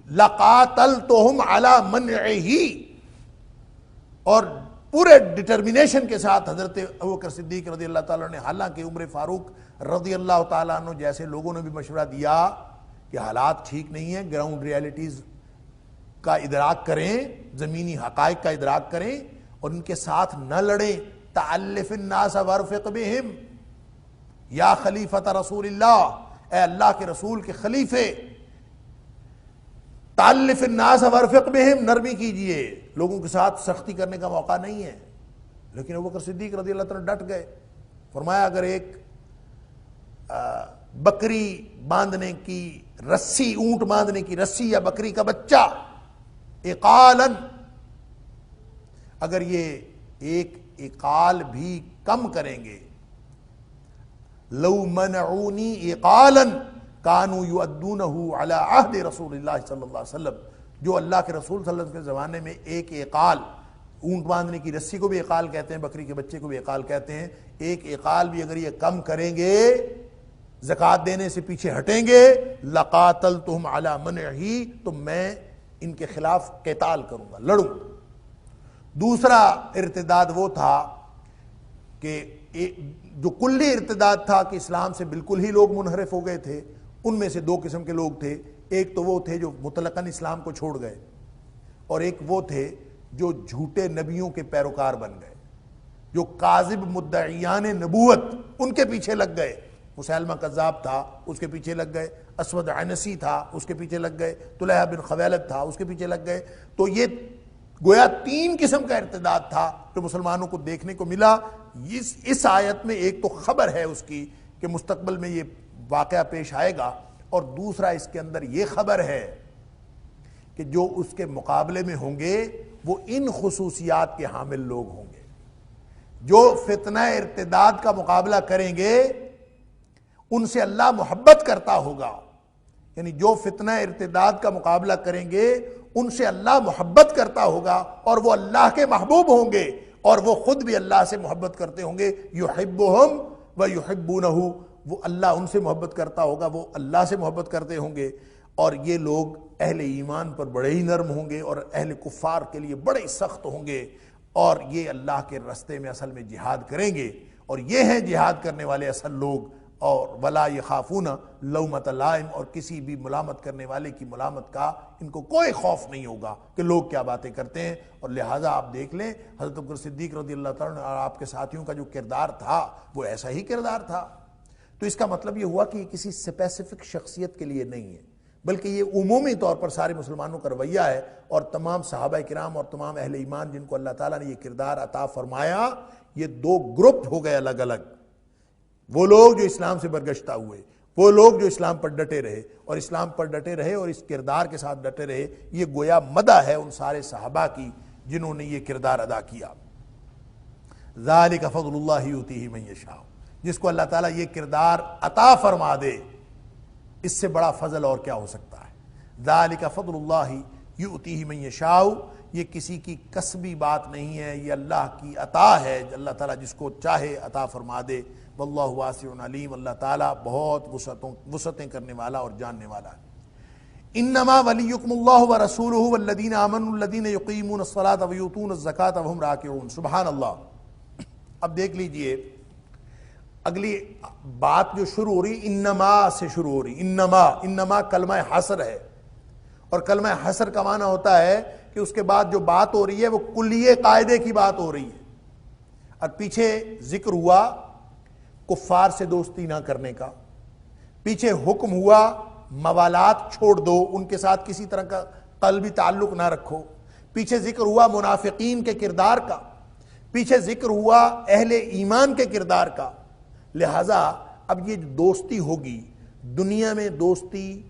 لَقَاتَلْتُهُمْ عَلَى مَنْعِهِ، اور پورے ڈٹرمنیشن کے ساتھ حضرت ابوبکر صدیق رضی اللہ تعالیٰ نے، حالانکہ عمر فاروق رضی اللہ تعالیٰ عنہ جیسے لوگوں نے بھی مشورہ دیا کہ حالات ٹھیک نہیں ہیں، گراؤنڈ ریالٹیز کا ادراک کریں، زمینی حقائق کا ادراک کریں اور ان کے ساتھ نہ لڑیں، تَعَلِّفِ النَّاسَ وَارْفِقْ بِهِمْ، یا خلیفۃ رسول اللہ، اے اللہ کے رسول کے خلیفے، تَعَلِّفِ النَّاسَ وَارْفِقْ بِهِمْ، نرمی کیجئے، لوگوں کے ساتھ سختی کرنے کا موقع نہیں ہے۔ لیکن ابوبکر صدیق رضی اللہ تعالیٰ ڈٹ گئے، فرمایا اگر ایک بکری باندھنے کی رسی، اونٹ باندھنے کی رسی یا بکری کا بچہ اقالن، اگر یہ ایک اقال بھی کم کریں گے، لو منعونی اقالا کانوا یؤدونہ علی عہد رسول اللہ صلی اللہ علیہ وسلم، جو اللہ کے رسول صلی اللہ علیہ وسلم کے زمانے میں ایک اقال، اونٹ باندھنے کی رسی کو بھی اقال کہتے ہیں، بکری کے بچے کو بھی اقال کہتے ہیں، ایک اقال بھی اگر یہ کم کریں گے، زکوٰۃ دینے سے پیچھے ہٹیں گے، لقاتلتہم علی منعہ، تو میں ان کے خلاف قتال کروں گا، لڑوں گا۔ دوسرا ارتداد وہ تھا کہ جو کلی ارتداد تھا کہ اسلام سے بالکل ہی لوگ منحرف ہو گئے تھے، ان میں سے دو قسم کے لوگ تھے، ایک تو وہ تھے جو مطلقاً اسلام کو چھوڑ گئے، اور ایک وہ تھے جو جھوٹے نبیوں کے پیروکار بن گئے، جو کاذب مدعیان نبوت ان کے پیچھے لگ گئے، مسیلمہ کذاب تھا اس کے پیچھے لگ گئے، اسود عنسی تھا اس کے پیچھے لگ گئے، طلحہ بن خویلد تھا اس کے پیچھے لگ گئے۔ تو یہ گویا تین قسم کا ارتداد تھا جو مسلمانوں کو دیکھنے کو ملا۔ اس آیت میں ایک تو خبر ہے اس کی کہ مستقبل میں یہ واقعہ پیش آئے گا، اور دوسرا اس کے اندر یہ خبر ہے کہ جو اس کے مقابلے میں ہوں گے وہ ان خصوصیات کے حامل لوگ ہوں گے۔ جو فتنہ ارتداد کا مقابلہ کریں گے ان سے اللہ محبت کرتا ہوگا، یعنی جو فتنہ ارتداد کا مقابلہ کریں گے ان سے اللہ محبت کرتا ہوگا، اور وہ اللہ کے محبوب ہوں گے، اور وہ خود بھی اللہ سے محبت کرتے ہوں گے، یحبہم ویحبونہ، وہ اللہ ان سے محبت کرتا ہوگا، وہ اللہ سے محبت کرتے ہوں گے، اور یہ لوگ اہل ایمان پر بڑے ہی نرم ہوں گے اور اہل کفار کے لیے بڑے سخت ہوں گے، اور یہ اللہ کے راستے میں اصل میں جہاد کریں گے، اور یہ ہیں جہاد کرنے والے اصل لوگ۔ اور ولا یخافون لومۃ لائم، اور کسی بھی ملامت کرنے والے کی ملامت کا ان کو کوئی خوف نہیں ہوگا کہ لوگ کیا باتیں کرتے ہیں۔ اور لہٰذا آپ دیکھ لیں حضرت ابوبکر صدیق رضی اللہ تعالیٰ اور آپ کے ساتھیوں کا جو کردار تھا وہ ایسا ہی کردار تھا۔ تو اس کا مطلب یہ ہوا کہ یہ کسی اسپیسیفک شخصیت کے لیے نہیں ہے، بلکہ یہ عمومی طور پر سارے مسلمانوں کا رویہ ہے، اور تمام صحابہ کرام اور تمام اہل ایمان جن کو اللہ تعالیٰ نے یہ کردار عطا فرمایا، یہ دو گروپ ہو گئے الگ الگ۔ وہ لوگ جو اسلام سے برگشتہ ہوئے، وہ لوگ جو اسلام پر ڈٹے رہے، اور اسلام پر ڈٹے رہے اور اس کردار کے ساتھ ڈٹے رہے، یہ گویا مدح ہے ان سارے صحابہ کی جنہوں نے یہ کردار ادا کیا۔ ذالک فضل اللہ یؤتیہ من یشاء، جس کو اللہ تعالیٰ یہ کردار عطا فرما دے، اس سے بڑا فضل اور کیا ہو سکتا ہے۔ ذالک فضل اللہ یؤتیہ من یشاء، یہ کسی کی کسبی بات نہیں ہے، یہ اللہ کی عطا ہے، اللہ تعالیٰ جس کو چاہے عطا فرما دے۔ واللہ واسع علیم، اللہ تعالیٰ بہت وسعتیں کرنے والا اور جاننے والا ہے۔ انما ولیکم اللہ ورسولہ والذین آمنوا الذین یقیمون الصلاۃ ویؤتون الزکاۃ وہم راکعون۔ سبحان اللہ۔ اب دیکھ لیجئے اگلی بات جو شروع ہو رہی انما سے شروع ہو رہی، انما کلمہ حصر ہے، اور کلمہ حصر کا معنی ہوتا ہے کہ اس کے بعد جو بات ہو رہی ہے وہ کلیہ قاعدے کی بات ہو رہی ہے، اور پیچھے ذکر ہوا کفار سے دوستی نہ کرنے کا، پیچھے حکم ہوا موالات چھوڑ دو، ان کے ساتھ کسی طرح کا قلبی تعلق نہ رکھو، پیچھے ذکر ہوا منافقین کے کردار کا، پیچھے ذکر ہوا اہل ایمان کے کردار کا۔ لہٰذا اب یہ دوستی ہوگی، دنیا میں دوستی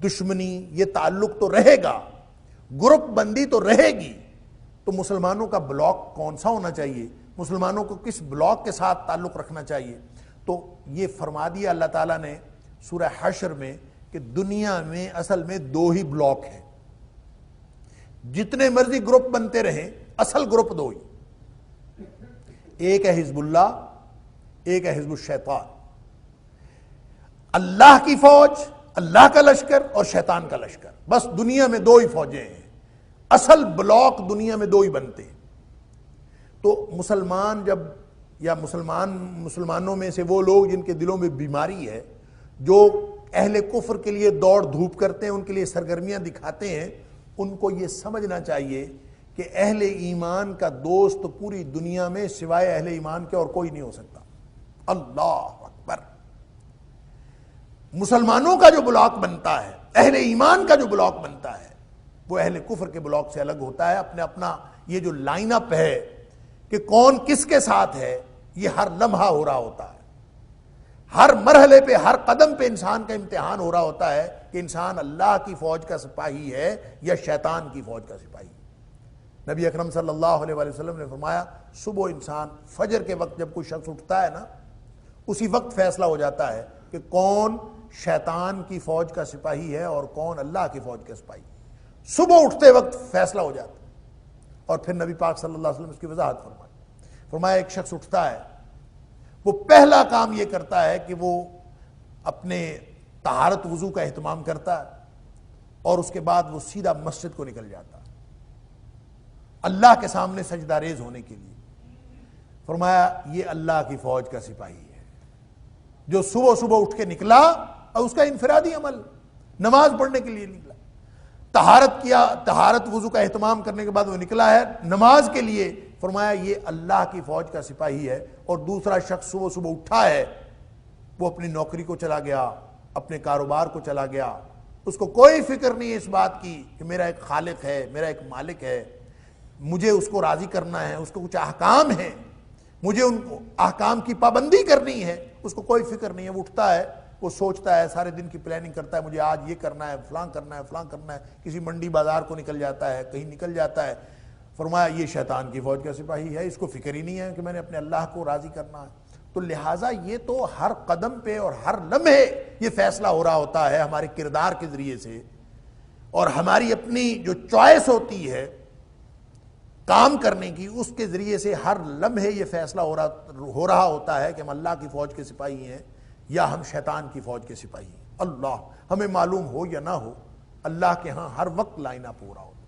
دشمنی یہ تعلق تو رہے گا، گروپ بندی تو رہے گی، تو مسلمانوں کا بلاک کون سا ہونا چاہیے، مسلمانوں کو کس بلاک کے ساتھ تعلق رکھنا چاہیے؟ تو یہ فرما دیا اللہ تعالیٰ نے سورہ حشر میں کہ دنیا میں اصل میں دو ہی بلاک ہیں، جتنے مرضی گروپ بنتے رہیں اصل گروپ دو ہی، ایک ہے حزب اللہ، ایک ہے حزب الشیطان۔ اللہ کی فوج اللہ کا لشکر اور شیطان کا لشکر، بس دنیا میں دو ہی فوجیں ہیں، اصل بلاک دنیا میں دو ہی بنتے ہیں۔ تو مسلمان جب، یا مسلمانوں میں سے وہ لوگ جن کے دلوں میں بیماری ہے، جو اہل کفر کے لیے دوڑ دھوپ کرتے ہیں، ان کے لیے سرگرمیاں دکھاتے ہیں، ان کو یہ سمجھنا چاہیے کہ اہل ایمان کا دوست پوری دنیا میں سوائے اہل ایمان کے اور کوئی نہیں ہو سکتا۔ اللہ اکبر۔ مسلمانوں کا جو بلاک بنتا ہے، اہل ایمان کا جو بلاک بنتا ہے، وہ اہل کفر کے بلاک سے الگ ہوتا ہے۔ اپنا یہ جو لائن اپ ہے کہ کون کس کے ساتھ ہے، یہ ہر لمحہ ہو رہا ہوتا ہے، ہر مرحلے پہ، ہر قدم پہ انسان کا امتحان ہو رہا ہوتا ہے کہ انسان اللہ کی فوج کا سپاہی ہے یا شیطان کی فوج کا سپاہی۔ نبی اکرم صلی اللہ علیہ وآلہ وسلم نے فرمایا، صبح انسان فجر کے وقت جب کوئی شخص اٹھتا ہے نا، اسی وقت فیصلہ ہو جاتا ہے کہ کون شیطان کی فوج کا سپاہی ہے اور کون اللہ کی فوج کا سپاہی۔ صبح اٹھتے وقت فیصلہ ہو جاتا ہے۔ اور پھر نبی پاک صلی اللہ علیہ وسلم اس کی وضاحت فرمایا ایک شخص اٹھتا ہے، وہ پہلا کام یہ کرتا ہے کہ وہ اپنے طہارت وضو کا اہتمام کرتا ہے، اور اس کے بعد وہ سیدھا مسجد کو نکل جاتا ہے اللہ کے سامنے سجدہ ریز ہونے کے لیے۔ فرمایا یہ اللہ کی فوج کا سپاہی ہے، جو صبح صبح اٹھ کے نکلا، اور اس کا انفرادی عمل نماز پڑھنے کے لیے نکلا، طہارت کیا، طہارت وضو کا اہتمام کرنے کے بعد وہ نکلا ہے نماز کے لیے۔ فرمایا یہ اللہ کی فوج کا سپاہی ہے۔ اور دوسرا شخص صبح صبح اٹھا ہے، وہ اپنی نوکری کو چلا گیا، اپنے کاروبار کو چلا گیا، اس کو کوئی فکر نہیں ہے اس بات کی کہ میرا ایک خالق ہے، میرا ایک مالک ہے، مجھے اس کو راضی کرنا ہے، اس کو کچھ احکام ہیں، مجھے ان احکام کی پابندی کرنی ہے، اس کو کوئی فکر نہیں ہے۔ وہ اٹھتا ہے، وہ سوچتا ہے، سارے دن کی پلاننگ کرتا ہے، مجھے آج یہ کرنا ہے، فلاں کرنا ہے، فلاں کرنا ہے، کسی منڈی بازار کو نکل جاتا ہے، کہیں نکل جاتا ہے۔ فرمایا یہ شیطان کی فوج کا سپاہی ہے، اس کو فکر ہی نہیں ہے کہ میں نے اپنے اللہ کو راضی کرنا ہے۔ تو لہٰذا یہ تو ہر قدم پہ اور ہر لمحے یہ فیصلہ ہو رہا ہوتا ہے ہمارے کردار کے ذریعے سے، اور ہماری اپنی جو چوائس ہوتی ہے کام کرنے کی، اس کے ذریعے سے ہر لمحے یہ فیصلہ ہو رہا ہوتا ہے کہ ہم اللہ کی فوج کے سپاہی ہیں یا ہم شیطان کی فوج کے سپاہی ہیں۔ اللہ، ہمیں معلوم ہو یا نہ ہو، اللہ کے ہاں ہر وقت لائن اپ ہو رہا ہوتا ہے،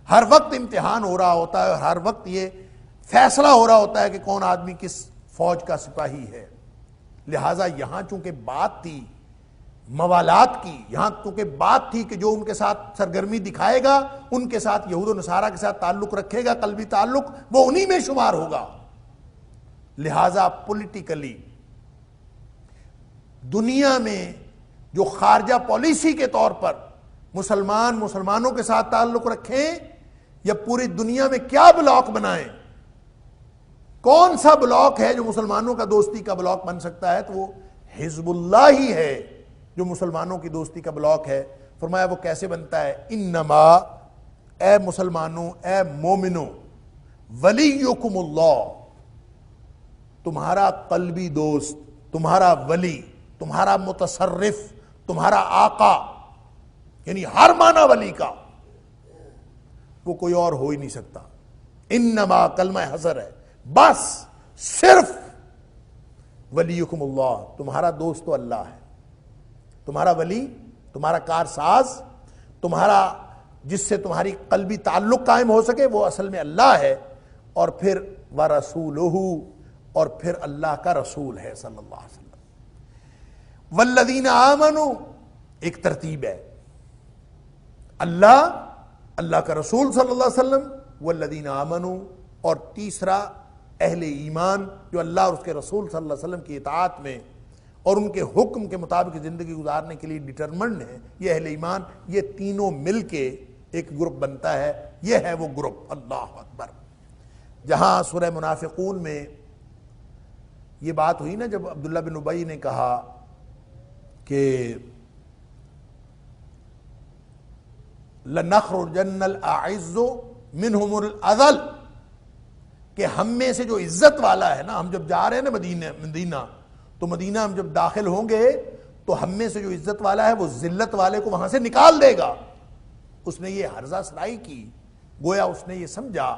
ہر وقت امتحان ہو رہا ہوتا ہے، اور ہر وقت یہ فیصلہ ہو رہا ہوتا ہے کہ کون آدمی کس فوج کا سپاہی ہے۔ لہٰذا یہاں چونکہ بات تھی موالات کی، یہاں چونکہ بات تھی کہ جو ان کے ساتھ سرگرمی دکھائے گا، ان کے ساتھ یہود و نصارہ کے ساتھ تعلق رکھے گا، قلبی تعلق، وہ انہی میں شمار ہوگا۔ لہٰذا پولیٹیکلی دنیا میں جو خارجہ پالیسی کے طور پر مسلمانوں کے ساتھ تعلق رکھیں یا پوری دنیا میں کیا بلاک بنائیں، کون سا بلاک ہے جو مسلمانوں کا دوستی کا بلاک بن سکتا ہے، تو وہ حزب اللہ ہی ہے جو مسلمانوں کی دوستی کا بلاک ہے۔ فرمایا وہ کیسے بنتا ہے؟ انما، اے مسلمانوں، اے مومنوں، ولیکم اللہ، تمہارا قلبی دوست، تمہارا ولی، تمہارا متصرف، تمہارا آقا، یعنی ہر معنی ولی کا، وہ کوئی اور ہو ہی نہیں سکتا۔ انما کلمہ حصر ہے، بس صرف ولیکم اللہ، تمہارا دوست تو اللہ ہے، تمہارا ولی، تمہارا کارساز، تمہارا جس سے تمہاری قلبی تعلق قائم ہو سکے، وہ اصل میں اللہ ہے، اور پھر وَرَسُولُهُ، اور پھر اللہ کا رسول ہے صلی اللہ علیہ وسلم۔ وَالَّذِينَ آمَنُوا، ایک ترتیب ہے، اللہ کا رسول صلی اللہ علیہ وسلم، وَالَّذِينَ آمَنُوا، اور تیسرا اہل ایمان جو اللہ اور اس کے رسول صلی اللہ علیہ وسلم کی اطاعت میں اور ان کے حکم کے مطابق زندگی گزارنے کے لیے ڈٹرمنڈ ہیں، یہ اہل ایمان، یہ تینوں مل کے ایک گروپ بنتا ہے، یہ ہے وہ گروپ۔ اللہ اکبر۔ جہاں سورہ منافقون میں یہ بات ہوئی نا، جب عبداللہ بن ابی نے کہا کہ لَنَخْرُجَنَّ الْأَعِزُّ مِنْهُمُ الْأَذَلُ، کہ ہم میں سے جو عزت والا ہے نا، ہم جب جا رہے ہیں نا مدینہ، تو مدینہ ہم جب داخل ہوں گے تو ہم میں سے جو عزت والا ہے وہ ذلت والے کو وہاں سے نکال دے گا۔ اس نے یہ حرزہ سرائی کی، گویا اس نے یہ سمجھا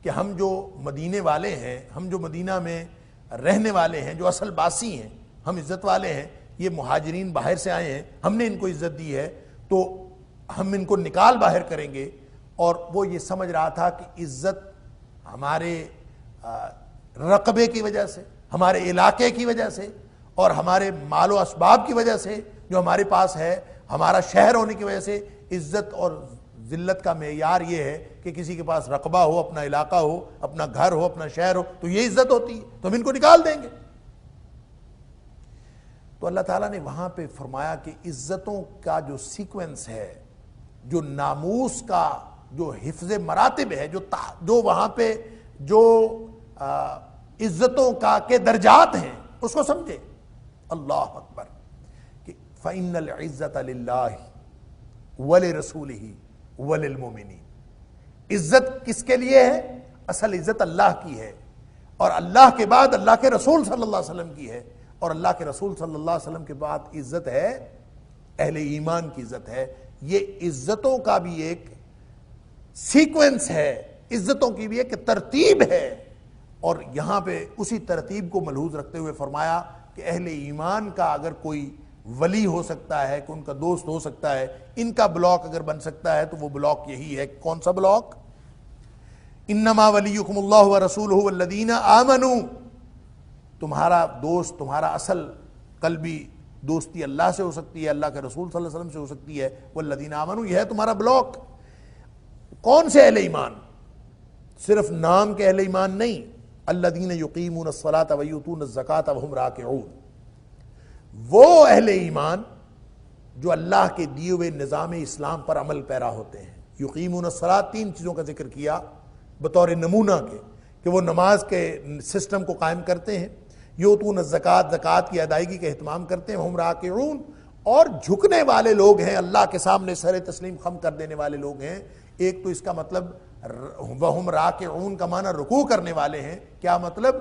کہ ہم جو مدینے والے ہیں، ہم جو مدینہ میں رہنے والے ہیں، جو اصل باسی ہیں، ہم عزت والے ہیں، یہ مہاجرین باہر سے آئے ہیں، ہم نے ان کو عزت دی ہے تو ہم ان کو نکال باہر کریں گے. اور وہ یہ سمجھ رہا تھا کہ عزت ہمارے رقبے کی وجہ سے، ہمارے علاقے کی وجہ سے اور ہمارے مال و اسباب کی وجہ سے جو ہمارے پاس ہے، ہمارا شہر ہونے کی وجہ سے. عزت اور ذلت کا معیار یہ ہے کہ کسی کے پاس رقبہ ہو، اپنا علاقہ ہو، اپنا گھر ہو، اپنا شہر ہو، تو یہ عزت ہوتی ہے، تو ہم ان کو نکال دیں گے. تو اللہ تعالیٰ نے وہاں پہ فرمایا کہ عزتوں کا جو سیکوینس ہے، جو ناموس کا جو حفظ مراتب ہے، جو وہاں پہ جو عزتوں کا کے درجات ہیں، اس کو سمجھے. اللہ اکبر. کہ فَإِنَّ الْعِزَّةَ لِلَّهِ وَلِرَسُولِهِ وَلِلْمُؤْمِنِينَ. عزت کس کے لیے ہے؟ اصل عزت اللہ کی ہے، اور اللہ کے بعد اللہ کے رسول صلی اللہ علیہ وسلم کی ہے، اور اللہ کے رسول صلی اللہ علیہ وسلم کے بعد عزت ہے اہل ایمان کی عزت ہے. یہ عزتوں کا بھی ایک سیکوینس ہے، عزتوں کی بھی ایک ترتیب ہے. اور یہاں پہ اسی ترتیب کو ملحوظ رکھتے ہوئے فرمایا کہ اہل ایمان کا اگر کوئی ولی ہو سکتا ہے، کہ ان کا دوست ہو سکتا ہے، ان کا بلاک اگر بن سکتا ہے تو وہ بلاک یہی ہے. کون سا بلاک؟ انما ولیکم اللہ ورسولہ والذین آمنوا. تمہارا دوست، تمہارا اصل قلبی دوستی اللہ سے ہو سکتی ہے، اللہ کے رسول صلی اللہ علیہ وسلم سے ہو سکتی ہے. والذین آمنوا، یہ ہے تمہارا بلاک. کون سے اہل ایمان؟ صرف نام کے اہل ایمان نہیں. الذین یقیمون الصلاۃ ویؤتون الزکاۃ وہم راکعون. وہ اہل ایمان جو اللہ کے دیے ہوئے نظام اسلام پر عمل پیرا ہوتے ہیں. یقیمون الصلاۃ، تین چیزوں کا ذکر کیا بطور نمونہ کے، کہ وہ نماز کے سسٹم کو قائم کرتے ہیں. یؤتون الزکاۃ، زکوٰۃ کی ادائیگی کا اہتمام کرتے ہیں. وہم راکعون، اور جھکنے والے لوگ ہیں، اللہ کے سامنے سر تسلیم خم کر دینے والے لوگ ہیں. ایک تو اس کا مطلب وہم راکعون کا معنی رکوع کرنے والے ہیں. کیا مطلب؟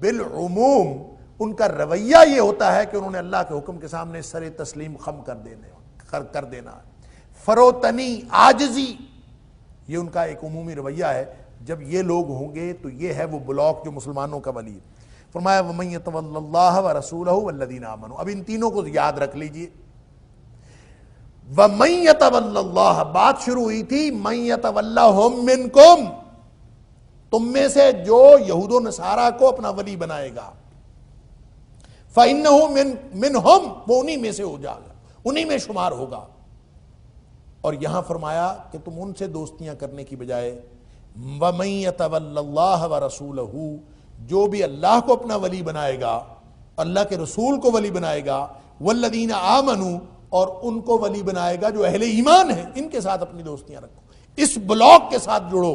بالعموم ان کا رویہ یہ ہوتا ہے کہ انہوں نے اللہ کے حکم کے سامنے سر تسلیم خم کر دینا. فروتنی، عاجزی، یہ ان کا ایک عمومی رویہ ہے. جب یہ لوگ ہوں گے تو یہ ہے وہ بلاک جو مسلمانوں کا ولی. فرمایا وَمَن يَتَوَلَّ اللَّهَ وَرَسُولَهُ وَالَّذِينَ آمَنُوا. اب ان تینوں کو یاد رکھ لیجئے. وَمَن يَتَوَلَّ اللَّهَ، بات شروع ہوئی تھی مَن يَتَوَلَّهُم مِّنكُم، تم میں سے جو یہود و نصارہ کو اپنا ولی بنائے گا. فَإِنَّهُ مِنْهُمْ، وہ انہی میں سے ہو جائے گا، انہی میں شمار ہوگا. اور یہاں فرمایا کہ تم ان سے دوستیاں کرنے کی بجائے وَمَن يَتَوَلَّ اللَّهَ وَرَسُولَهُ، جو بھی اللہ کو اپنا ولی بنائے گا، اللہ کے رسول کو ولی بنائے گا، والذین آمنوا، اور ان کو ولی بنائے گا جو اہل ایمان ہیں، ان کے ساتھ اپنی دوستیاں رکھو، اس بلاک کے ساتھ جڑو.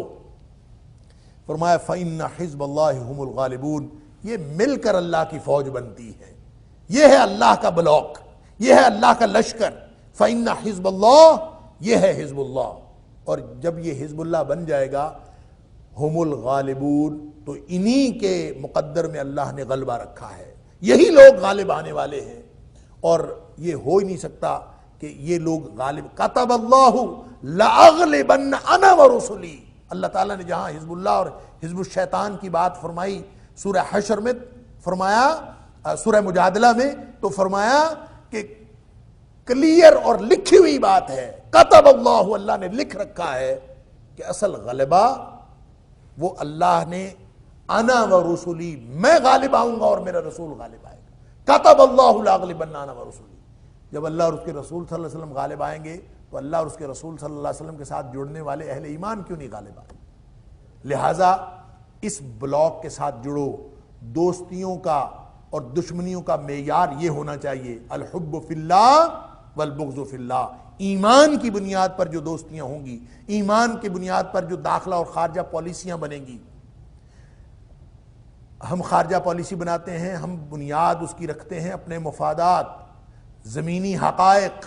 فرمایا فَإِنَّ حِزْبَ اللَّهِ هُمُ الْغَالِبُونَ. یہ مل کر اللہ کی فوج بنتی ہے. یہ ہے اللہ کا بلاک، یہ ہے اللہ کا لشکر. فَإِنَّ حِزْبَ اللَّهِ، یہ ہے حزب اللہ. اور جب یہ حزب اللہ بن جائے گا، ہم الغالبون، تو انہی کے مقدر میں اللہ نے غلبہ رکھا ہے. یہی لوگ غالب آنے والے ہیں، اور یہ ہو ہی نہیں سکتا کہ یہ لوگ غالب. کتب اللہ لأغلبن انا ورسلی. اللہ تعالیٰ نے جہاں حزب اللہ اور حزب الشیطان کی بات فرمائی سورہ حشر میں، فرمایا سورہ مجادلہ میں، تو فرمایا کہ کلیئر اور لکھی ہوئی بات ہے. کتب اللہ، اللہ نے لکھ رکھا ہے کہ اصل غلبہ وہ اللہ نے انا و رسولی، میں غالب آؤں گا اور میرا رسول غالب آئے گا. کتب اللہ لاغلبن انا و رسولی. جب اللہ اور اس کے رسول صلی اللہ علیہ وسلم غالب آئیں گے تو اللہ اور اس کے رسول صلی اللہ علیہ وسلم کے ساتھ جڑنے والے اہل ایمان کیوں نہیں غالب آئیں؟ لہٰذا اس بلاک کے ساتھ جڑو. دوستیوں کا اور دشمنیوں کا معیار یہ ہونا چاہیے الحب فی اللہ والبغض فی اللہ. ایمان کی بنیاد پر جو دوستیاں ہوں گی، ایمان کی بنیاد پر جو داخلہ اور خارجہ پالیسیاں بنیں گی. ہم خارجہ پالیسی بناتے ہیں، ہم بنیاد اس کی رکھتے ہیں اپنے مفادات، زمینی حقائق،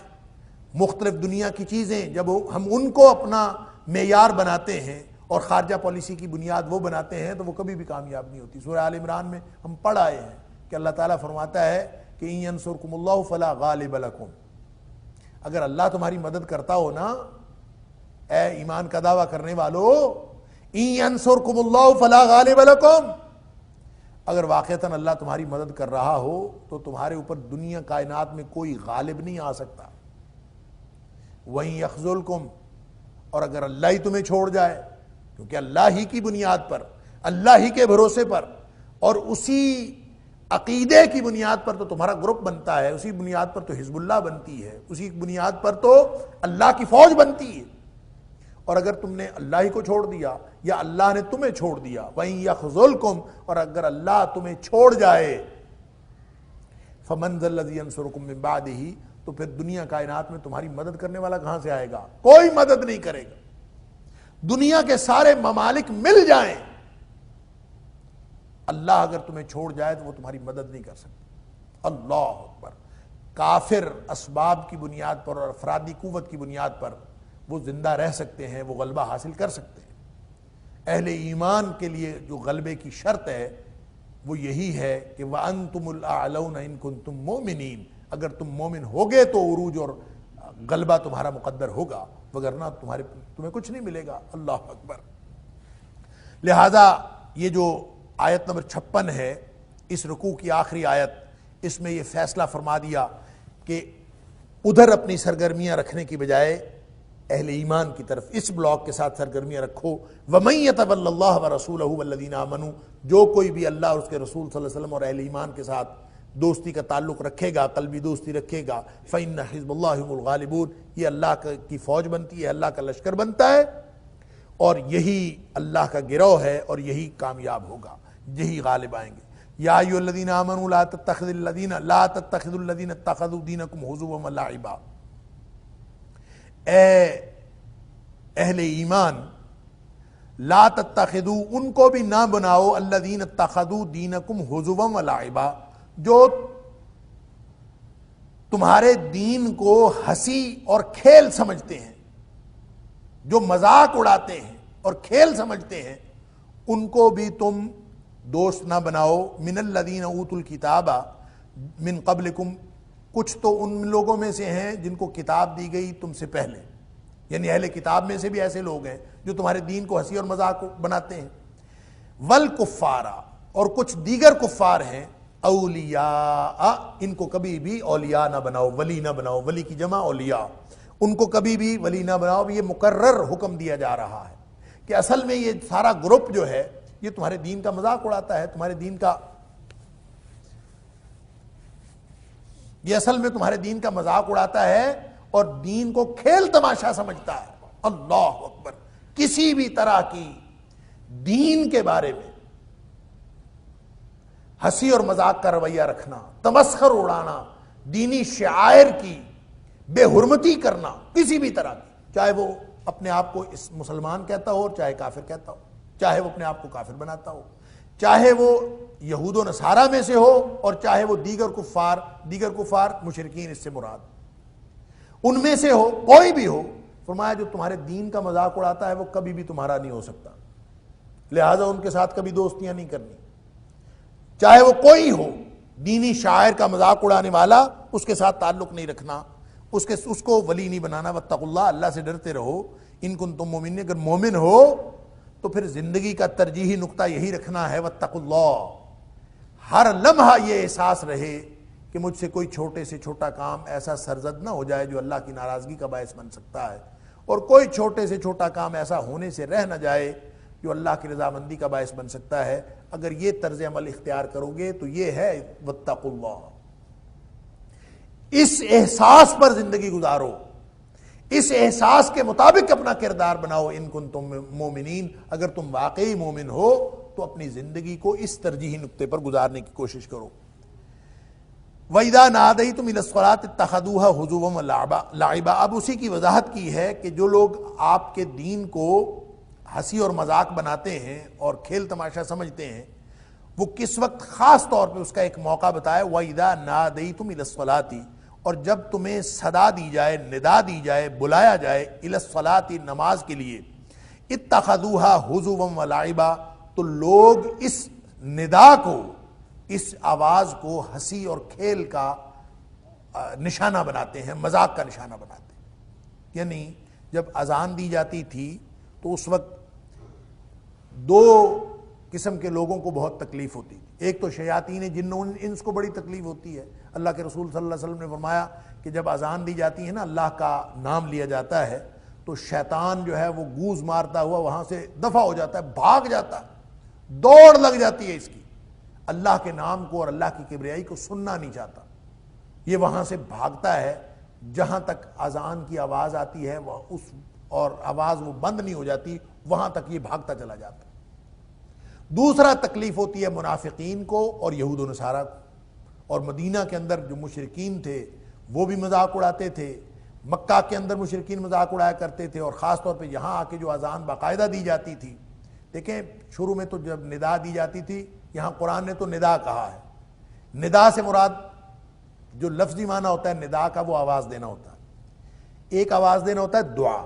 مختلف دنیا کی چیزیں. جب ہم ان کو اپنا معیار بناتے ہیں اور خارجہ پالیسی کی بنیاد وہ بناتے ہیں تو وہ کبھی بھی کامیاب نہیں ہوتی. سورہ آل عمران میں ہم پڑھ آئے ہیں کہ اللہ تعالیٰ فرماتا ہے کہ ان ینصرکم اللہ فلا غالب لکم. اگر اللہ تمہاری مدد کرتا ہو نا، اے ایمان کا دعویٰ کرنے والو، ان ینصرکم اللہ فلا غالب لکم، اگر واقعتاً اللہ تمہاری مدد کر رہا ہو تو تمہارے اوپر دنیا کائنات میں کوئی غالب نہیں آ سکتا. وَإِن يَخْذُلْكُمْ، اور اگر اللہ ہی تمہیں چھوڑ جائے، کیونکہ اللہ ہی کی بنیاد پر، اللہ ہی کے بھروسے پر اور اسی عقیدے کی بنیاد پر تو تمہارا گروپ بنتا ہے، اسی بنیاد پر تو حزب اللہ بنتی ہے، اسی بنیاد پر تو اللہ کی فوج بنتی ہے. اور اگر تم نے اللہ ہی کو چھوڑ دیا یا اللہ نے تمہیں چھوڑ دیا، وَإِن يَخْذُلْكُمْ، اور اگر اللہ تمہیں چھوڑ جائے، فَمَنْ ذَا الَّذِي يَنْصُرُكُمْ مِنْ بَعْدِهِ، تو پھر دنیا کائنات میں تمہاری مدد کرنے والا کہاں سے آئے گا؟ کوئی مدد نہیں کرے گا. دنیا کے سارے ممالک مل جائیں، اللہ اگر تمہیں چھوڑ جائے تو وہ تمہاری مدد نہیں کر سکتا. اللہ اکبر. کافر اسباب کی بنیاد پر اور افرادی قوت کی بنیاد پر وہ زندہ رہ سکتے ہیں، وہ غلبہ حاصل کر سکتے ہیں. اہل ایمان کے لیے جو غلبے کی شرط ہے وہ یہی ہے کہ وَأَنْتُمُ الْأَعْلَوْنَ إِن كُنتُم مُؤْمِنِينَ، اگر تم مومن ہوگے تو عروج اور غلبہ تمہارا مقدر ہوگا، وگرنہ تمہیں کچھ نہیں ملے گا. اللہ اکبر. لہذا یہ جو آیت نمبر 56 ہے، اس رکوع کی آخری آیت، اس میں یہ فیصلہ فرما دیا کہ ادھر اپنی سرگرمیاں رکھنے کی بجائے اہل ایمان کی طرف اس بلاک کے ساتھ سرگرمیاں رکھو. وَمَن يَتَوَلَّ اللَّهَ وَرَسُولَهُ وَالَّذِينَ آمَنُوا، جو کوئی بھی اللہ اور اس کے رسول صلی اللہ علیہ وسلم اور اہل ایمان کے ساتھ دوستی کا تعلق رکھے گا، قلبی دوستی رکھے گا، فَإِنَّ حِزْبَ اللَّهِ هُمُ الْغَالِبُونَ، یہ اللہ کی فوج بنتی ہے، اللہ کا لشکر بنتا ہے، اور یہی اللہ کا گروہ ہے اور یہی کامیاب ہوگا، یہی غالب آئیں گے. یا ایھا الذین آمنوا لا تتخذوا الذین اتخذوا دینکم ہزوا ولعبا، اے اہل ایمان، لا تتخذوا، ان کو بھی نہ بناؤ، الذین اتخذوا دینکم ہزوا ولعبا، جو تمہارے دین کو ہنسی اور کھیل سمجھتے ہیں، جو مذاق اڑاتے ہیں اور کھیل سمجھتے ہیں، ان کو بھی تم دوست نہ بناؤ. من الذین اوتوا الکتاب من قبلکم، کچھ تو ان لوگوں میں سے ہیں جن کو کتاب دی گئی تم سے پہلے، یعنی اہل کتاب میں سے بھی ایسے لوگ ہیں جو تمہارے دین کو ہنسی اور مذاق بناتے ہیں. والکفار، اور کچھ دیگر کفار ہیں، اولیاء، ان کو کبھی بھی اولیاء نہ بناؤ، ولی نہ بناؤ، ولی کی جمع اولیاء، ان کو کبھی بھی ولی نہ بناؤ. یہ مقرر حکم دیا جا رہا ہے کہ اصل میں یہ سارا گروپ جو ہے یہ تمہارے دین کا مذاق اڑاتا ہے، تمہارے دین کا، یہ اصل میں تمہارے دین کا مذاق اڑاتا ہے اور دین کو کھیل تماشا سمجھتا ہے. اللہ اکبر. کسی بھی طرح کی دین کے بارے میں ہنسی اور مذاق کا رویہ رکھنا، تمسخر اڑانا، دینی شعائر کی بے حرمتی کرنا کسی بھی طرح کی، چاہے وہ اپنے آپ کو اس مسلمان کہتا ہو، چاہے کافر کہتا ہو، چاہے وہ اپنے آپ کو کافر بناتا ہو، چاہے وہ یہود و نصارہ میں سے ہو، اور چاہے وہ دیگر کفار مشرکین اس سے مراد ان میں سے ہو، کوئی بھی ہو. فرمایا جو تمہارے دین کا مذاق اڑاتا ہے وہ کبھی بھی تمہارا نہیں ہو سکتا، لہذا ان کے ساتھ کبھی دوستیاں نہیں کرنی، چاہے وہ کوئی ہو. دینی شاعر کا مذاق اڑانے والا، اس کے ساتھ تعلق نہیں رکھنا، اس کو ولی نہیں بنانا. واتقوا اللہ، اللہ سے ڈرتے رہو. ان کنتم مومنین، اگر مومن ہو تو پھر زندگی کا ترجیحی نقطہ یہی رکھنا ہے، واتقوا اللہ. ہر لمحہ یہ احساس رہے کہ مجھ سے کوئی چھوٹے سے چھوٹا کام ایسا سرزد نہ ہو جائے جو اللہ کی ناراضگی کا باعث بن سکتا ہے، اور کوئی چھوٹے سے چھوٹا کام ایسا ہونے سے رہ نہ جائے جو اللہ کی رضامندی کا باعث بن سکتا ہے. اگر یہ طرز عمل اختیار کرو گے تو یہ ہے واتقوا اللہ. اس احساس پر زندگی گزارو، اس احساس کے مطابق اپنا کردار بناؤ. ان کنتم مومنین، اگر تم واقعی مومن ہو تو اپنی زندگی کو اس ترجیحی نقطے پر گزارنے کی کوشش کرو. وَإِذَا نَادَيْتُمْ إِلَى الصَّلَاةِ اتَّخَذُوهَا هُزُوًا وَلَعِبًا. اب اسی کی وضاحت کی ہے کہ جو لوگ آپ کے دین کو ہنسی اور مذاق بناتے ہیں اور کھیل تماشا سمجھتے ہیں، وہ کس وقت خاص طور پہ اس کا ایک موقع بتایا. وَإِذَا نَادَيْتُمْ إِلَى الصَّلَاةِ، اور جب تمہیں صدا دی جائے، ندا دی جائے، بلایا جائے، إِلَى الصَّلَاةِ، نماز کے لیے، اتَّخَذُوهَا هُزُوًا وَلَعِبًا، تو لوگ اس ندا کو، اس آواز کو ہنسی اور کھیل کا نشانہ بناتے ہیں، مذاق کا نشانہ بناتے ہیں. یعنی جب اذان دی جاتی تھی تو اس وقت دو قسم کے لوگوں کو بہت تکلیف ہوتی تھی. ایک تو شیاطین جن و انس کو بڑی تکلیف ہوتی ہے. اللہ کے رسول صلی اللہ علیہ وسلم نے فرمایا کہ جب اذان دی جاتی ہے نا، اللہ کا نام لیا جاتا ہے، تو شیطان جو ہے وہ گوز مارتا ہوا وہاں سے دفع ہو جاتا ہے، بھاگ جاتا ہے، دوڑ لگ جاتی ہے اس کی، اللہ کے نام کو اور اللہ کی کبریائی کو سننا نہیں چاہتا. یہ وہاں سے بھاگتا ہے، جہاں تک اذان کی آواز آتی ہے وہ اس اور آواز وہ بند نہیں ہو جاتی، وہاں تک یہ بھاگتا چلا جاتا. دوسرا تکلیف ہوتی ہے منافقین کو اور یہود و نصارہ کو. اور مدینہ کے اندر جو مشرکین تھے وہ بھی مذاق اڑاتے تھے، مکہ کے اندر مشرکین مذاق اڑایا کرتے تھے، اور خاص طور پہ یہاں آ کے جو اذان باقاعدہ دی جاتی تھی. دیکھیں شروع میں تو جب ندا دی جاتی تھی، یہاں قرآن نے تو ندا کہا ہے. ندا سے مراد جو لفظی معنی ہوتا ہے ندا کا، وہ آواز دینا ہوتا ہے. ایک آواز دینا ہوتا ہے دعا،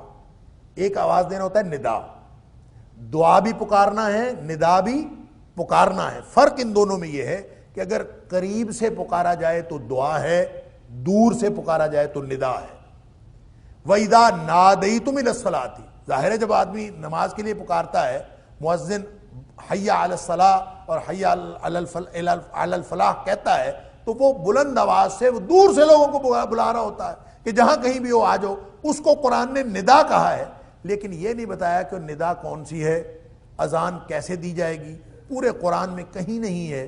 ایک آواز دینا ہوتا ہے ندا. دعا بھی پکارنا ہے، ندا بھی پکارنا ہے. فرق ان دونوں میں یہ ہے کہ اگر قریب سے پکارا جائے تو دعا ہے، دور سے پکارا جائے تو ندا ہے. وَإِذَا نَادَيْتُمْ إِلَى الصَّلَاةِ، ظاہر ہے جب آدمی نماز کے لیے پکارتا ہے، مؤذن حی علی الصلاۃ اور حی علی الفلاح کہتا ہے، تو وہ بلند آواز سے وہ دور سے لوگوں کو بلا رہا ہوتا ہے کہ جہاں کہیں بھی ہو آ جاؤ. اس کو قرآن نے ندا کہا ہے، لیکن یہ نہیں بتایا کہ ندا کون سی ہے، اذان کیسے دی جائے گی. پورے قرآن میں کہیں نہیں ہے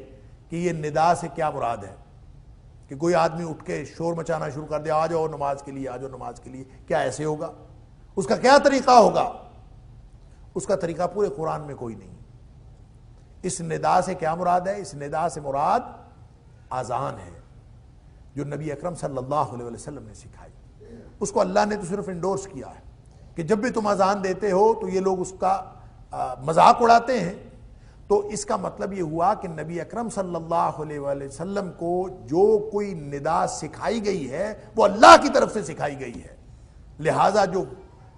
کہ یہ ندا سے کیا مراد ہے، کہ کوئی آدمی اٹھ کے شور مچانا شروع کر دے، آ جاؤ نماز کے لیے، آ جاؤ نماز کے لیے. کیا ایسے ہوگا؟ اس کا کیا طریقہ ہوگا؟ اس کا طریقہ پورے قرآن میں کوئی نہیں. اس ندا سے کیا مراد ہے؟ اس ندا سے مراد اذان ہے جو نبی اکرم صلی اللہ علیہ وسلم نے سکھائی. اس کو اللہ نے تو صرف انڈورس کیا ہے کہ جب بھی تم اذان دیتے ہو تو یہ لوگ اس کا مذاق اڑاتے ہیں. تو اس کا مطلب یہ ہوا کہ نبی اکرم صلی اللہ علیہ وسلم کو جو کوئی ندا سکھائی گئی ہے وہ اللہ کی طرف سے سکھائی گئی ہے. لہٰذا جو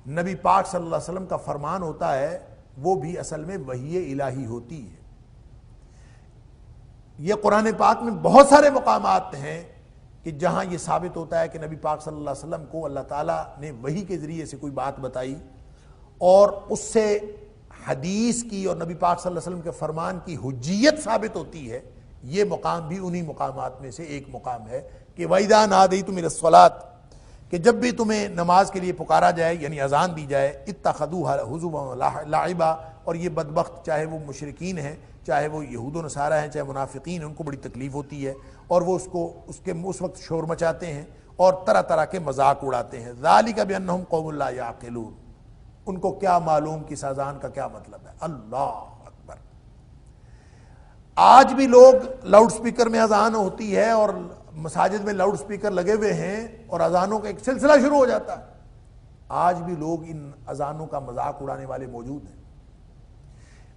نبی پاک صلی اللہ علیہ وسلم کا فرمان ہوتا ہے وہ بھی اصل میں وحی الہی ہوتی ہے. یہ قرآن پاک میں بہت سارے مقامات ہیں کہ جہاں یہ ثابت ہوتا ہے کہ نبی پاک صلی اللہ علیہ وسلم کو اللہ تعالیٰ نے وحی کے ذریعے سے کوئی بات بتائی اور اس سے حدیث کی اور نبی پاک صلی اللہ علیہ وسلم کے فرمان کی حجیت ثابت ہوتی ہے. یہ مقام بھی انہی مقامات میں سے ایک مقام ہے کہ وَإِذَا نَادَيْتُمْ إِلَى الصَّلَاةِ، کہ جب بھی تمہیں نماز کے لیے پکارا جائے یعنی اذان دی جائے، اتخذوها ہزوا ولعبا. اور یہ بدبخت چاہے وہ مشرکین ہیں، چاہے وہ یہود و نصارہ ہیں، چاہے منافقین ہیں، ان کو بڑی تکلیف ہوتی ہے اور وہ اس وقت شور مچاتے ہیں اور طرح طرح کے مذاق اڑاتے ہیں. ذَلِكَ بِأَنَّهُمْ قَوْمٌ لَا يَعْقِلُونَ. ان کو کیا معلوم کہ اس اذان کا کیا مطلب ہے. اللہ اکبر. آج بھی لوگ لاؤڈ سپیکر میں اذان ہوتی ہے اور مساجد میں لاؤڈ سپیکر لگے ہوئے ہیں اور اذانوں کا ایک سلسلہ شروع ہو جاتا ہے. آج بھی لوگ ان اذانوں کا مذاق اڑانے والے موجود ہیں،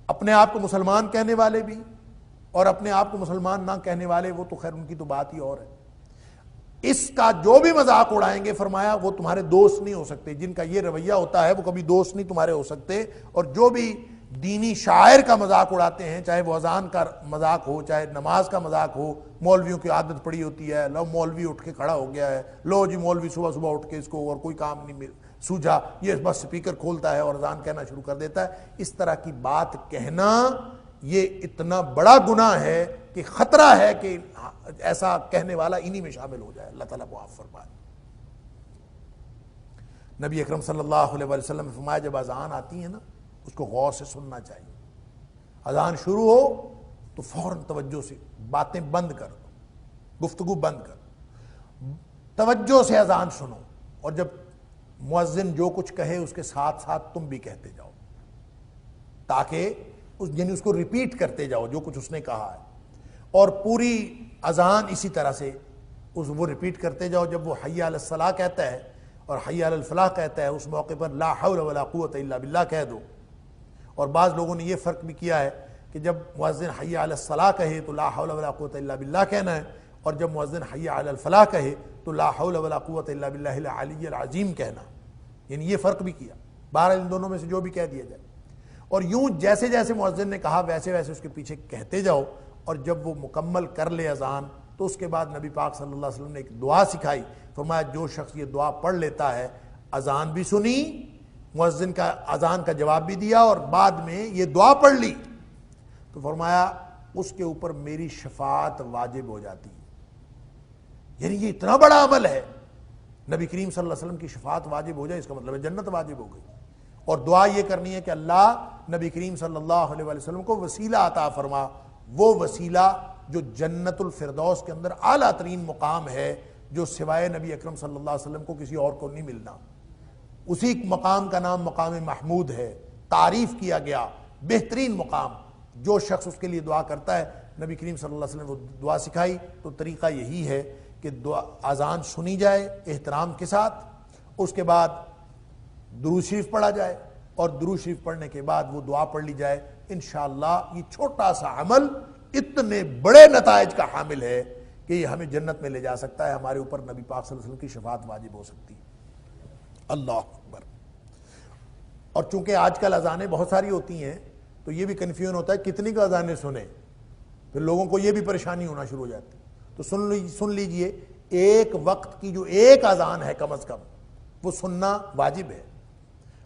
اپنے آپ کو مسلمان کہنے والے بھی اور اپنے آپ کو مسلمان نہ کہنے والے. وہ تو خیر ان کی تو بات ہی اور ہے. اس کا جو بھی مذاق اڑائیں گے فرمایا وہ تمہارے دوست نہیں ہو سکتے. جن کا یہ رویہ ہوتا ہے وہ کبھی دوست نہیں تمہارے ہو سکتے. اور جو بھی دینی شاعر کا مذاق اڑاتے ہیں، چاہے وہ اذان کا مذاق ہو، چاہے نماز کا مذاق ہو. مولویوں کی عادت پڑی ہوتی ہے، لو مولوی اٹھ کے کھڑا ہو گیا ہے، لو جی مولوی صبح صبح اٹھ کے اس کو اور کوئی کام نہیں سوجھا، یہ بس سپیکر کھولتا ہے اور اذان کہنا شروع کر دیتا ہے. اس طرح کی بات کہنا یہ اتنا بڑا گناہ ہے کہ خطرہ ہے کہ ایسا کہنے والا انہی میں شامل ہو جائے. اللہ تعالیٰ معاف فرمائے. نبی اکرم صلی اللہ علیہ وسلم نے فرمایا جب اذان آتی ہے نا اس کو غور سے سننا چاہیے. اذان شروع ہو تو فوراً توجہ سے باتیں بند کر دو، گفتگو بند کر دو، توجہ سے اذان سنو. اور جب مؤذن جو کچھ کہے اس کے ساتھ ساتھ تم بھی کہتے جاؤ، تاکہ یعنی اس کو ریپیٹ کرتے جاؤ جو کچھ اس نے کہا ہے. اور پوری اذان اسی طرح سے وہ ریپیٹ کرتے جاؤ. جب وہ حی علی الصلاۃ کہتا ہے اور حی علی الفلاح کہتا ہے اس موقع پر لا حول ولا قوت الا باللہ کہہ دو. اور بعض لوگوں نے یہ فرق بھی کیا ہے کہ جب مؤذن حی علی الصلاۃ کہے تو لا حول ولا قوت الا باللہ کہنا ہے، اور جب مؤذن حی علی الفلاح کہے تو لا حول ولا قوت الا باللہ العلی العظیم کہنا. یعنی یہ فرق بھی کیا. بہرحال ان دونوں میں سے جو بھی کہہ دیا جائے. اور یوں جیسے جیسے مؤذن نے کہا ویسے ویسے اس کے پیچھے کہتے جاؤ. اور جب وہ مکمل کر لے اذان تو اس کے بعد نبی پاک صلی اللہ علیہ وسلم نے ایک دعا سکھائی. فرمایا جو شخص یہ دعا پڑھ لیتا ہے، اذان بھی سنی، مؤذن کا اذان کا جواب بھی دیا اور بعد میں یہ دعا پڑھ لی، تو فرمایا اس کے اوپر میری شفاعت واجب ہو جاتی ہے۔ یعنی یہ اتنا بڑا عمل ہے، نبی کریم صلی اللہ علیہ وسلم کی شفاعت واجب ہو جائے، اس کا مطلب ہے جنت واجب ہو گئی۔ اور دعا یہ کرنی ہے کہ اللہ نبی کریم صلی اللہ علیہ وسلم کو وسیلہ عطا فرما، وہ وسیلہ جو جنت الفردوس کے اندر اعلیٰ ترین مقام ہے، جو سوائے نبی اکرم صلی اللہ علیہ وسلم کو کسی اور کو نہیں ملنا۔ اسی مقام کا نام مقام محمود ہے، تعریف کیا گیا بہترین مقام۔ جو شخص اس کے لیے دعا کرتا ہے، نبی کریم صلی اللہ علیہ وسلم نے وہ دعا سکھائی، تو طریقہ یہی ہے کہ اذان سنی جائے احترام کے ساتھ، اس کے بعد درود شریف پڑھا جائے، اور درود شریف پڑھنے کے بعد وہ دعا پڑھ لی جائے۔ انشاءاللہ یہ چھوٹا سا عمل اتنے بڑے نتائج کا حامل ہے کہ یہ ہمیں جنت میں لے جا سکتا ہے، ہمارے اوپر نبی پاک صلی اللہ علیہ وسلم کی شفاعت واجب ہو سکتی ہے۔ اللہ اکبر۔ اور چونکہ آج کل اذانیں بہت ساری ہوتی ہیں تو یہ بھی کنفیوژن ہوتا ہے کتنی کا اذانیں سنیں، پھر لوگوں کو یہ بھی پریشانی ہونا شروع ہو جاتی ہے۔ تو سن لیجئے، ایک وقت کی جو ایک اذان ہے کم از کم وہ سننا واجب ہے،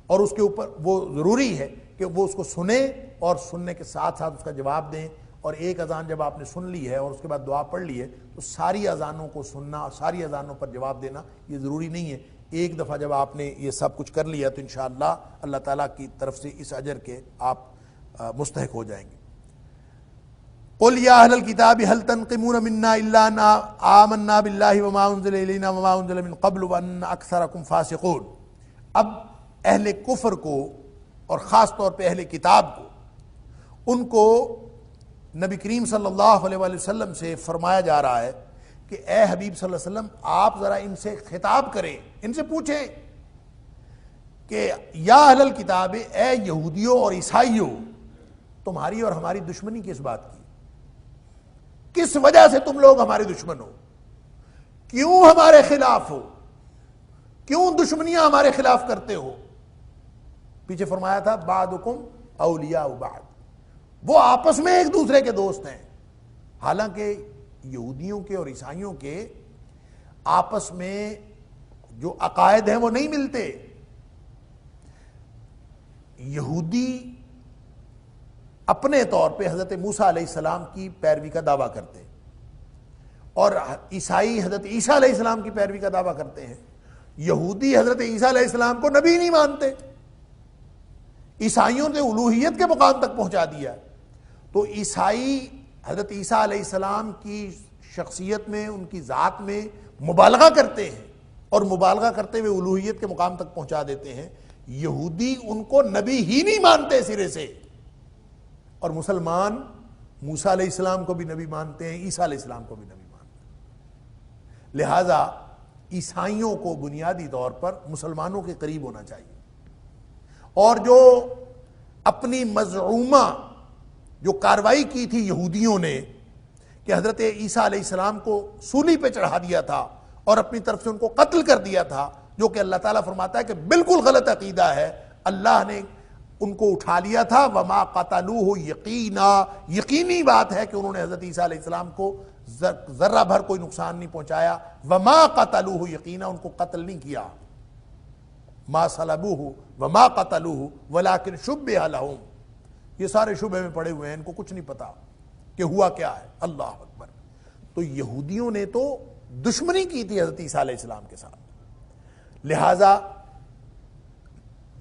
اور اس کے اوپر وہ ضروری ہے کہ وہ اس کو سنیں اور سننے کے ساتھ ساتھ اس کا جواب دیں۔ اور ایک اذان جب آپ نے سن لی ہے اور اس کے بعد دعا پڑھ لی ہے تو ساری اذانوں کو سننا اور ساری اذانوں پر جواب دینا یہ ضروری نہیں ہے۔ ایک دفعہ جب آپ نے یہ سب کچھ کر لیا تو انشاءاللہ اللہ تعالیٰ کی طرف سے اس اجر کے آپ مستحق ہو جائیں گے۔ قل یا اہل الکتاب هل تنقمون منا الا ان آمنا باللہ وما انزل الینا وما انزل من قبل وان اکثرکم فاسقون۔ اب اہل کفر کو اور خاص طور پہ اہل کتاب کو، ان کو نبی کریم صلی اللہ علیہ وآلہ وسلم سے فرمایا جا رہا ہے کہ اے حبیب صلی اللہ علیہ وسلم آپ ذرا ان سے خطاب کریں، ان سے پوچھیں کہ یا اہل الکتاب، اے یہودیوں اور عیسائیوں، تمہاری اور ہماری دشمنی کس بات کی؟ کس وجہ سے تم لوگ ہمارے دشمن ہو؟ کیوں ہمارے خلاف ہو؟ کیوں دشمنیاں ہمارے خلاف کرتے ہو؟ پیچھے فرمایا تھا بعضکم اولیاء بعض، وہ آپس میں ایک دوسرے کے دوست ہیں۔ حالانکہ یہودیوں کے اور عیسائیوں کے آپس میں جو عقائد ہیں وہ نہیں ملتے۔ یہودی اپنے طور پہ حضرت موسیٰ علیہ السلام کی پیروی کا دعویٰ کرتے ہیں، اور عیسائی حضرت عیسیٰ علیہ السلام کی پیروی کا دعویٰ کرتے ہیں۔ یہودی حضرت عیسیٰ علیہ السلام کو نبی نہیں مانتے، عیسائیوں نے الوہیت کے مقام تک پہنچا دیا۔ تو عیسائی حضرت عیسیٰ علیہ السلام کی شخصیت میں، ان کی ذات میں مبالغہ کرتے ہیں، اور مبالغہ کرتے ہوئے الوہیت کے مقام تک پہنچا دیتے ہیں۔ یہودی ان کو نبی ہی نہیں مانتے سرے سے، اور مسلمان موسیٰ علیہ السلام کو بھی نبی مانتے ہیں، عیسیٰ علیہ السلام کو بھی نبی مانتے ہیں۔ لہٰذا عیسائیوں کو بنیادی طور پر مسلمانوں کے قریب ہونا چاہیے، اور جو اپنی مزعومہ جو کاروائی کی تھی یہودیوں نے کہ حضرت عیسیٰ علیہ السلام کو سولی پہ چڑھا دیا تھا اور اپنی طرف سے ان کو قتل کر دیا تھا، جو کہ اللہ تعالیٰ فرماتا ہے کہ بالکل غلط عقیدہ ہے۔ اللہ نے ان کو اٹھا لیا تھا، وما قتلوہ یقینا، یقینی بات ہے کہ انہوں نے حضرت عیسیٰ علیہ السلام کو ذرہ بھر کوئی نقصان نہیں پہنچایا۔ وما قتلوہ یقینا، ان کو قتل نہیں کیا۔ ما صلبوہ وما قتلوہ ولکن شبہ لہم، یہ سارے شبہ میں پڑے ہوئے ہیں، ان کو کچھ نہیں پتا کہ ہوا کیا ہے۔ اللہ اکبر۔ تو یہودیوں نے تو دشمنی کی تھی حضرت عیسیٰ علیہ السلام کے ساتھ، لہٰذا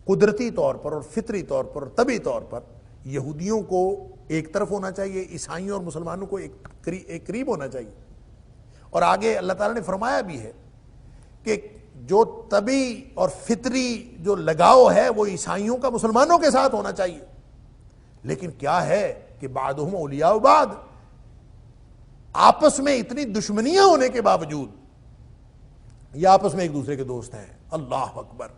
قدرتی طور پر اور فطری طور پر اور طبعی طور پر یہودیوں کو ایک طرف ہونا چاہیے، عیسائیوں اور مسلمانوں کو ایک قریب ہونا چاہیے۔ اور آگے اللہ تعالیٰ نے فرمایا بھی ہے کہ جو طبعی اور فطری جو لگاؤ ہے وہ عیسائیوں کا مسلمانوں کے ساتھ ہونا چاہیے، لیکن کیا ہے کہ بعضهم اولیاء بعض، آپس میں اتنی دشمنیاں ہونے کے باوجود یہ آپس میں ایک دوسرے کے دوست ہیں۔ اللہ اکبر۔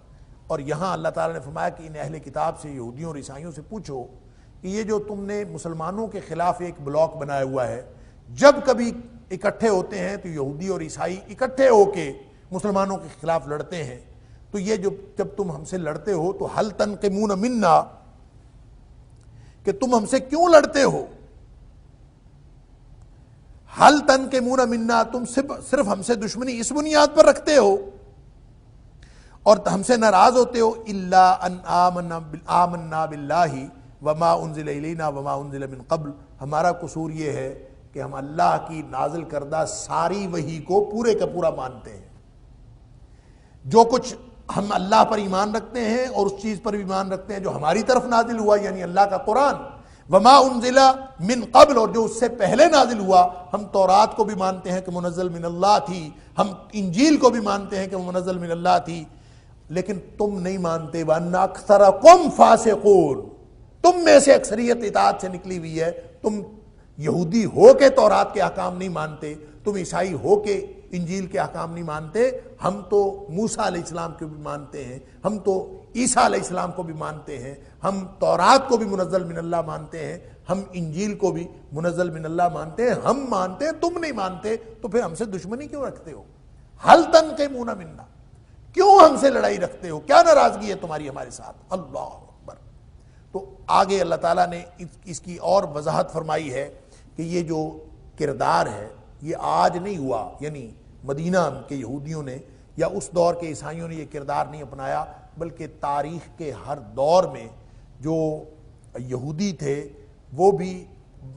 اور یہاں اللہ تعالیٰ نے فرمایا کہ ان اہل کتاب سے، یہودیوں اور عیسائیوں سے پوچھو کہ یہ جو تم نے مسلمانوں کے خلاف ایک بلاک بنایا ہوا ہے، جب کبھی اکٹھے ہوتے ہیں تو یہودی اور عیسائی اکٹھے ہو کے مسلمانوں کے خلاف لڑتے ہیں، تو یہ جب تم ہم سے لڑتے ہو تو هل تنقمون منا، کہ تم ہم سے کیوں لڑتے ہو؟ هل تنقمون منا، تم صرف ہم سے دشمنی اس بنیاد پر رکھتے ہو اور ہم سے ناراض ہوتے ہو؟ الا ان آمنا باللہ وما انزل الینا وما انزل من قبل، ہمارا قصور یہ ہے کہ ہم اللہ کی نازل کردہ ساری وحی کو پورے کا پورا مانتے ہیں. جو کچھ ہم اللہ پر ایمان رکھتے ہیں اور اس چیز پر بھی ایمان رکھتے ہیں جو ہماری طرف نازل ہوا یعنی اللہ کا قرآن. وما انزل من قبل، اور جو اس سے پہلے نازل ہوا، ہم تورات کو بھی مانتے ہیں کہ منزل من اللہ تھی، ہم انجیل کو بھی مانتے ہیں کہ وہ منزل من اللہ تھی. لیکن تم نہیں مانتے. وَأَنَّ أَكْثَرَكُمْ فَاسِقُونَ، تم میں سے اکثریت اطاعت سے نکلی ہوئی ہے. تم یہودی ہو کے تورات کے احکام نہیں مانتے، تم عیسائی ہو کے انجیل کے احکام نہیں مانتے. ہم تو موسیٰ علیہ السلام کو بھی مانتے ہیں، ہم تو عیسیٰ علیہ السلام کو بھی مانتے ہیں، ہم تورات کو بھی منزل من اللہ مانتے ہیں، ہم انجیل کو بھی منزل من اللہ مانتے ہیں. ہم مانتے ہیں، تم نہیں مانتے، تو پھر ہم سے دشمنی کیوں رکھتے ہو؟ حل تنقمون منا، کیوں ہم سے لڑائی رکھتے ہو؟ کیا ناراضگی ہے تمہاری ہمارے ساتھ؟ اللہ اکبر. تو آگے اللہ تعالیٰ نے اس کی اور وضاحت فرمائی ہے کہ یہ جو کردار ہے یہ آج نہیں ہوا، یعنی مدینہ کے یہودیوں نے یا اس دور کے عیسائیوں نے یہ کردار نہیں اپنایا، بلکہ تاریخ کے ہر دور میں جو یہودی تھے وہ بھی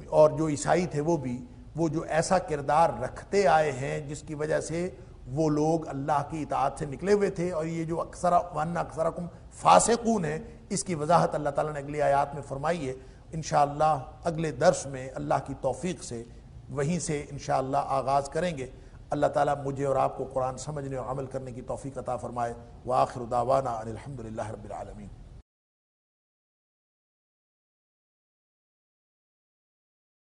اور جو عیسائی تھے وہ جو ایسا کردار رکھتے آئے ہیں جس کی وجہ سے وہ لوگ اللہ کی اطاعت سے نکلے ہوئے تھے. اور یہ جو وَأَنَّ أَكْثَرَكُمْ فَاسِقُونَ ہے، اس کی وضاحت اللہ تعالیٰ نے اگلی آیات میں فرمائی ہے. انشاءاللہ اگلے درس میں اللہ کی توفیق سے وہیں سے انشاءاللہ آغاز کریں گے. اللہ تعالیٰ مجھے اور آپ کو قرآن سمجھنے اور عمل کرنے کی توفیق عطا فرمائے. وآخر دعوانا ان الحمد للہ رب العالمین.